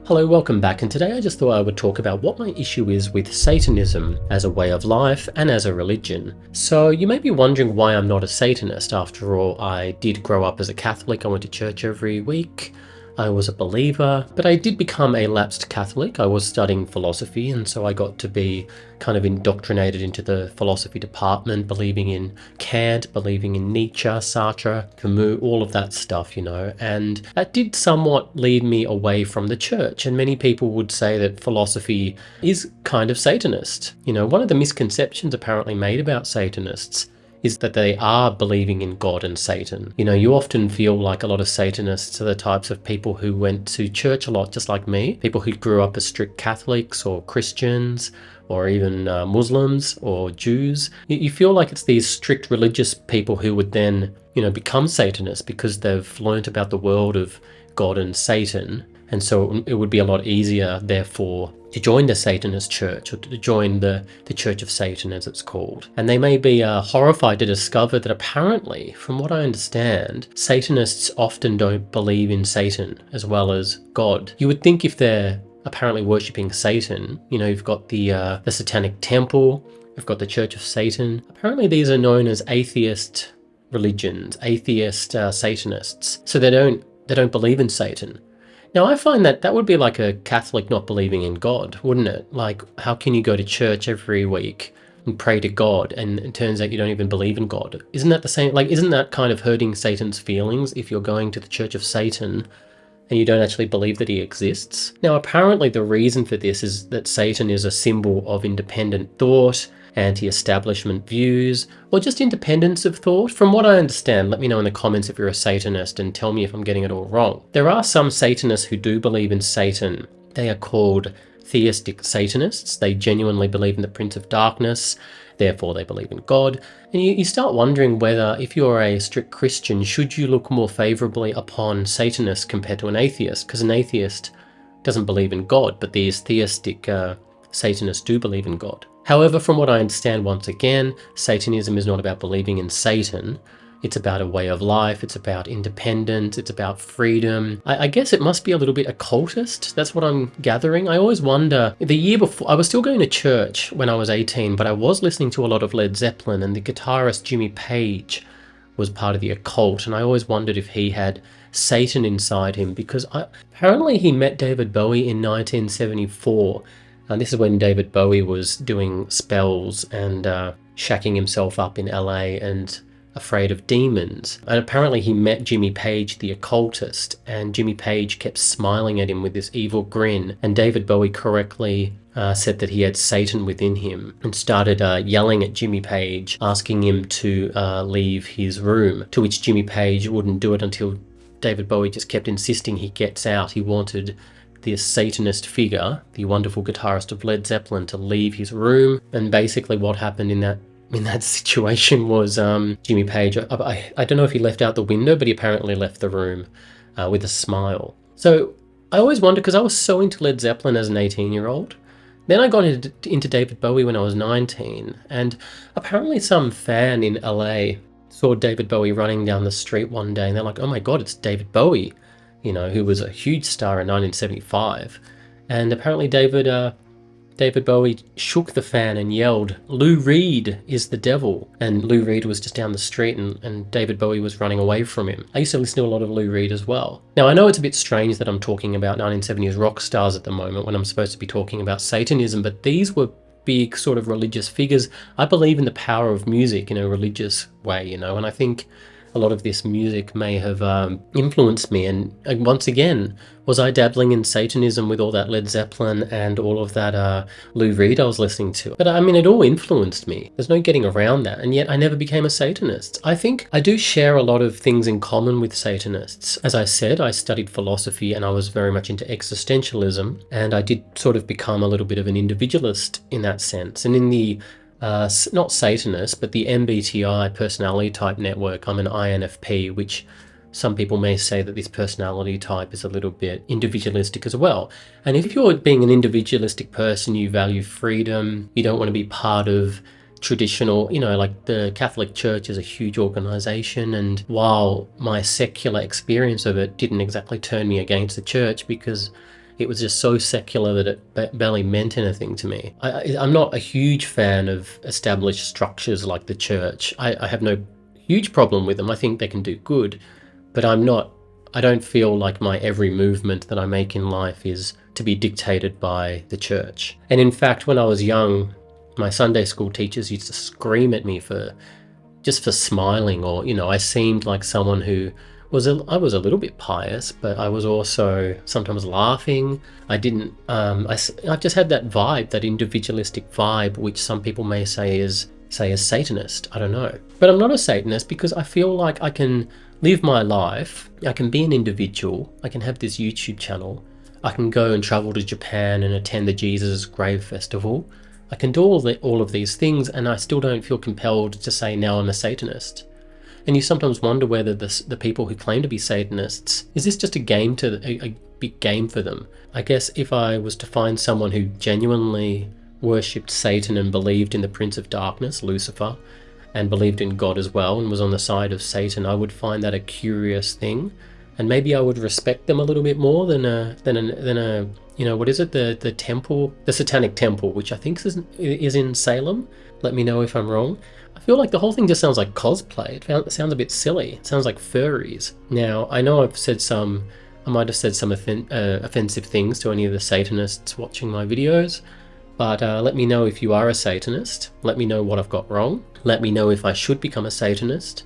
Hello, welcome back, and today I just thought I would talk about what my issue is with Satanism as a way of life and as a religion. So you may be wondering why I'm not a Satanist. After all, I did grow up as a Catholic. I went to church every week. I was a believer, but I did become a lapsed Catholic. I was studying philosophy, and so I got to be kind of indoctrinated into the philosophy department, believing in Kant, believing in Nietzsche, Sartre, Camus, all of that stuff, and that did somewhat lead me away from the church. And many people would say that philosophy is kind of Satanist. One of the misconceptions apparently made about Satanists is that they are believing in God and Satan. You often feel like a lot of Satanists are the types of people who went to church a lot, just like me, people who grew up as strict Catholics or Christians or even Muslims or Jews. You feel like it's these strict religious people who would then, become Satanists because they've learnt about the world of God and Satan. And so it would be a lot easier, therefore, to join the Satanist church, or to join the Church of Satan, as it's called. And they may be horrified to discover that apparently, from what I understand, Satanists often don't believe in Satan as well as God. You would think if they're apparently worshipping Satan, you've got the Satanic Temple, you've got the Church of Satan. Apparently these are known as atheist religions, atheist Satanists. So they don't believe in Satan. Now, I find that would be like a Catholic not believing in God, wouldn't it? Like, how can you go to church every week and pray to God, and it turns out you don't even believe in God? Isn't that the same? Like, isn't that kind of hurting Satan's feelings if you're going to the Church of Satan and you don't actually believe that he exists? Now, apparently the reason for this is that Satan is a symbol of independent thought, anti-establishment views, or just independence of thought. From what I understand, let me know in the comments if you're a Satanist and tell me if I'm getting it all wrong. There are some Satanists who do believe in Satan. They are called theistic Satanists. They genuinely believe in the Prince of Darkness, therefore they believe in God. And you start wondering whether, if you're a strict Christian, should you look more favourably upon Satanists compared to an atheist? Because an atheist doesn't believe in God, but these theistic Satanists do believe in God. However, from what I understand, once again, Satanism is not about believing in Satan. It's about a way of life. It's about independence. It's about freedom. I guess it must be a little bit occultist. That's what I'm gathering. I always wonder, the year before, I was still going to church when I was 18, but I was listening to a lot of Led Zeppelin, and the guitarist Jimmy Page was part of the occult, and I always wondered if he had Satan inside him, because apparently he met David Bowie in 1974. And this is when David Bowie was doing spells and shacking himself up in LA and afraid of demons. And apparently he met Jimmy Page, the occultist, and Jimmy Page kept smiling at him with this evil grin. And David Bowie correctly said that he had Satan within him, and started yelling at Jimmy Page, asking him to leave his room, to which Jimmy Page wouldn't do it until David Bowie just kept insisting he gets out. He wanted this Satanist figure, the wonderful guitarist of Led Zeppelin, to leave his room. And basically what happened in that situation was Jimmy Page, I don't know if he left out the window, but he apparently left the room with a smile. So I always wondered, because I was so into Led Zeppelin as an 18-year-old. Then I got into David Bowie when I was 19, and apparently some fan in LA saw David Bowie running down the street one day, and they're like, oh my God, it's David Bowie, who was a huge star in 1975. And apparently David Bowie shook the fan and yelled, "Lou Reed is the devil." And Lou Reed was just down the street, and David Bowie was running away from him. I used to listen to a lot of Lou Reed as well. Now, I know it's a bit strange that I'm talking about 1970s rock stars at the moment when I'm supposed to be talking about Satanism, but these were big sort of religious figures. I believe in the power of music in a religious way, and I think a lot of this music may have influenced me. And once again, was I dabbling in Satanism with all that Led Zeppelin and all of that Lou Reed I was listening to? But I mean, it all influenced me. There's no getting around that. And yet I never became a Satanist. I think I do share a lot of things in common with Satanists. As I said, I studied philosophy and I was very much into existentialism. And I did sort of become a little bit of an individualist in that sense. And in the not Satanist, but the MBTI personality type network, I'm an INFP, which some people may say that this personality type is a little bit individualistic as well. And if you're being an individualistic person, you value freedom, you don't want to be part of traditional, like the Catholic Church is a huge organization, and while my secular experience of it didn't exactly turn me against the church, because It was just so secular that it barely meant anything to me. I'm not a huge fan of established structures like the church. I have no huge problem with them. I think they can do good, but I don't feel like my every movement that I make in life is to be dictated by the church. And in fact, when I was young, my Sunday school teachers used to scream at me for smiling, or, I seemed like someone who I was a little bit pious, but I was also sometimes laughing. I just had that vibe, that individualistic vibe, which some people may say is Satanist. I don't know. But I'm not a Satanist because I feel like I can live my life. I can be an individual. I can have this YouTube channel. I can go and travel to Japan and attend the Jesus Grave Festival. I can do all of these things, and I still don't feel compelled to say now I'm a Satanist. And you sometimes wonder whether the people who claim to be Satanists, is this just a big game for them? I guess if I was to find someone who genuinely worshipped Satan and believed in the Prince of Darkness, Lucifer, and believed in God as well, and was on the side of Satan, I would find that a curious thing, and maybe I would respect them a little bit more than a what is it, the temple, the Satanic Temple, which I think is in Salem. Let me know if I'm wrong. I feel like the whole thing just sounds like cosplay. It sounds a bit silly. It sounds like furries. Now, I know I might have said some offensive things to any of the Satanists watching my videos, but let me know if you are a Satanist. Let me know what I've got wrong. Let me know if I should become a Satanist.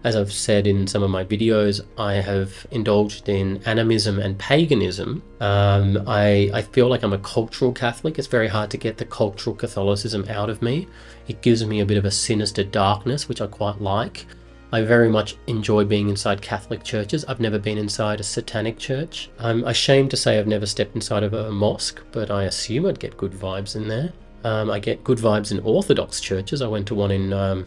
As I've said in some of my videos, I have indulged in animism and paganism. I feel like I'm a cultural Catholic. It's very hard to get the cultural Catholicism out of me. It gives me a bit of a sinister darkness, which I quite like. I very much enjoy being inside Catholic churches. I've never been inside a satanic church. I'm ashamed to say I've never stepped inside of a mosque, but I assume I'd get good vibes in there. I get good vibes in Orthodox churches. I went to one in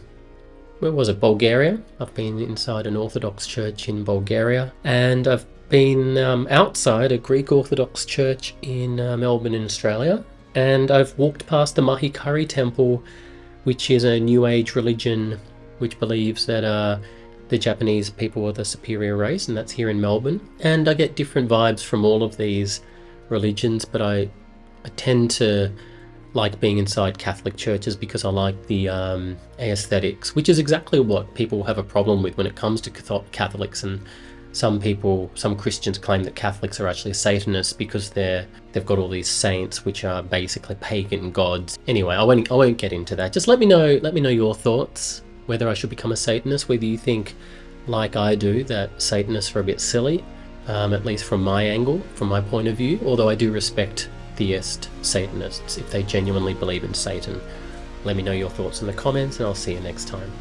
where was it? Bulgaria. I've been inside an Orthodox church in Bulgaria, and I've been outside a Greek Orthodox church in Melbourne in Australia, and I've walked past the Mahikari Temple, which is a New Age religion which believes that the Japanese people are the superior race, and that's here in Melbourne. And I get different vibes from all of these religions, but I tend to like being inside Catholic churches because I like the aesthetics, which is exactly what people have a problem with when it comes to Catholics. And some Christians claim that Catholics are actually Satanists because they've got all these saints which are basically pagan gods. Anyway, I won't get into that. Just let me know your thoughts, whether I should become a Satanist, whether you think, like I do, that Satanists are a bit silly, at least from my angle, from my point of view, although I do respect theist Satanists if they genuinely believe in Satan. Let me know your thoughts in the comments, and I'll see you next time.